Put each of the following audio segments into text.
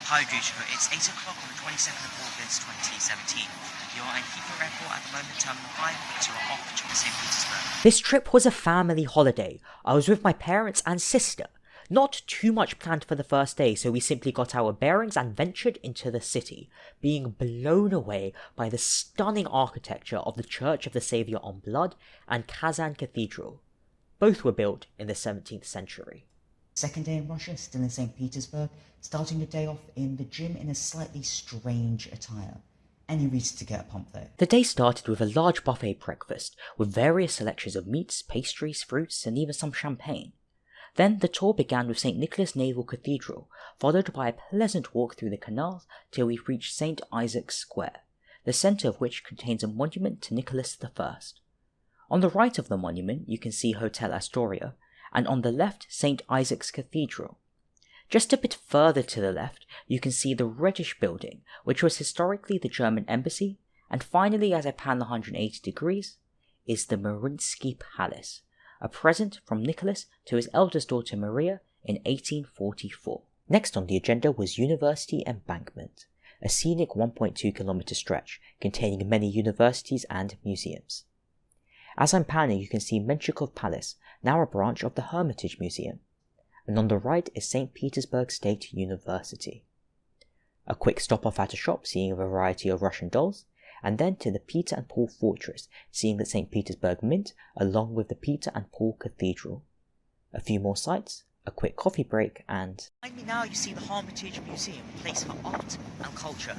Hi Drew, it's 8 o'clock on the 22nd of August 2017. You're at Heathrow Airport at the moment, Terminal 5, because you're off to St. Petersburg. This trip was a family holiday. I was with my parents and sister. Not too much planned for the first day, so we simply got our bearings and ventured into the city, being blown away by the stunning architecture of the Church of the Saviour on Blood and Kazan Cathedral. Both were built in the 17th century. Second day in Russia, still in St. Petersburg, starting the day off in the gym in a slightly strange attire. Any reason to get a pump though? The day started with a large buffet breakfast, with various selections of meats, pastries, fruits, and even some champagne. Then the tour began with St. Nicholas Naval Cathedral, followed by a pleasant walk through the canals till we reached St. Isaac's Square, the centre of which contains a monument to Nicholas I. On the right of the monument you can see Hotel Astoria, and on the left St. Isaac's Cathedral. Just a bit further to the left you can see the reddish building, which was historically the German embassy, and finally, as I pan 180 degrees, is the Mariinsky Palace, a present from Nicholas to his eldest daughter Maria in 1844. Next on the agenda was University Embankment, a scenic 1.2 kilometre stretch containing many universities and museums. As I'm panning you can see Peterhof Palace, now a branch of the Hermitage Museum, and on the right is St. Petersburg State University. A quick stop off at a shop seeing a variety of Russian dolls, and then to the Peter and Paul Fortress, seeing the St. Petersburg Mint along with the Peter and Paul Cathedral. A few more sights, a quick coffee break, and... Behind me now you see the Hermitage Museum, a place for art and culture.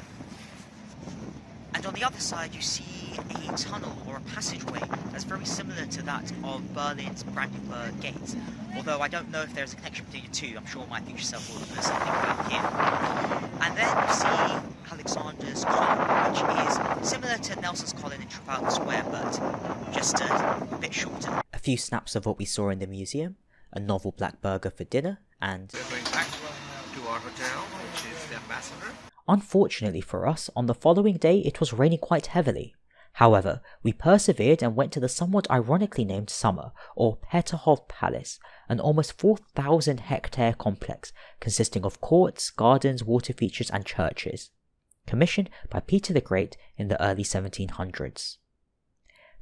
And on the other side you see a tunnel or a passageway that's very similar to that of Berlin's Brandenburg Gate. Although I don't know if there's a connection between the two, I'm sure my future self will know something about here. And then you see Alexander's Column, which is similar to Nelson's Column in Trafalgar Square, but just a bit shorter. A few snaps of what we saw in the museum, a novel black burger for dinner, and... We're going back to our hotel, which is the Ambassador. Unfortunately for us, on the following day it was raining quite heavily. However, we persevered and went to the somewhat ironically named Summer, or Peterhof Palace, an almost 4,000 hectare complex consisting of courts, gardens, water features and churches, commissioned by Peter the Great in the early 1700s.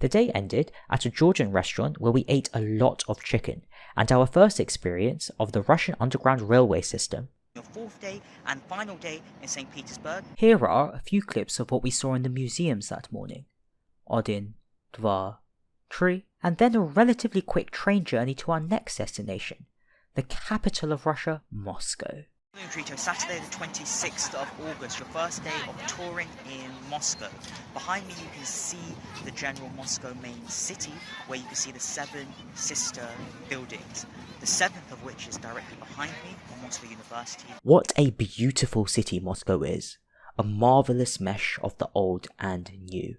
The day ended at a Georgian restaurant where we ate a lot of chicken, and our first experience of the Russian Underground Railway system. Your fourth day and final day in St. Petersburg. Here are a few clips of what we saw in the museums that morning. Odin, Dva, Tree, and then a relatively quick train journey to our next destination, the capital of Russia, Moscow. Saturday the 26th of August, your first day of touring in Moscow. Behind me you can see the general Moscow main city, where you can see the 7 sister buildings, the 7th of which is directly behind me on Moscow University. What a beautiful city Moscow is, a marvellous mesh of the old and new.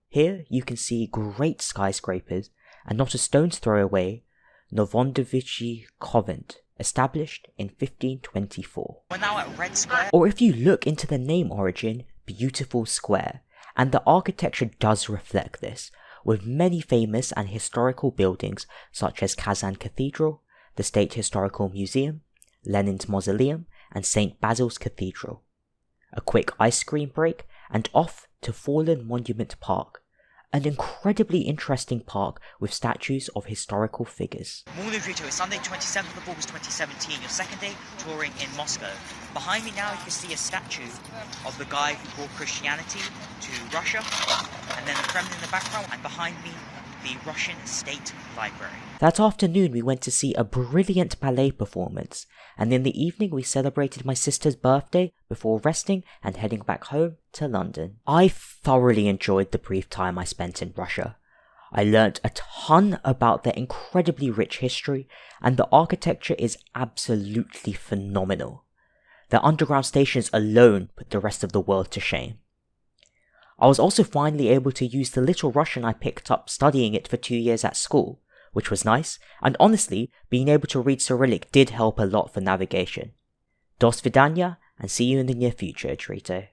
Here you can see great skyscrapers, and not a stone's throw away, Novodevichy Convent, established in 1524. We're now at Red Square. Or if you look into the name origin, Beautiful Square, and the architecture does reflect this, with many famous and historical buildings such as Kazan Cathedral, the State Historical Museum, Lenin's Mausoleum, and St. Basil's Cathedral. A quick ice cream break, and off to Fallen Monument Park, an incredibly interesting park with statues of historical figures. Morning Rito, it's Sunday 27th of August 2017, your second day touring in Moscow. Behind me now you can see a statue of the guy who brought Christianity to Russia, and then the Kremlin in the background, and behind me the Russian State Library. That afternoon we went to see a brilliant ballet performance, and in the evening we celebrated my sister's birthday before resting and heading back home to London. I thoroughly enjoyed the brief time I spent in Russia. I learnt a ton about their incredibly rich history, and the architecture is absolutely phenomenal. Their underground stations alone put the rest of the world to shame. I was also finally able to use the little Russian I picked up studying it for 2 years at school, which was nice, and honestly, being able to read Cyrillic did help a lot for navigation. Do svidaniya, and see you in the near future, Trito.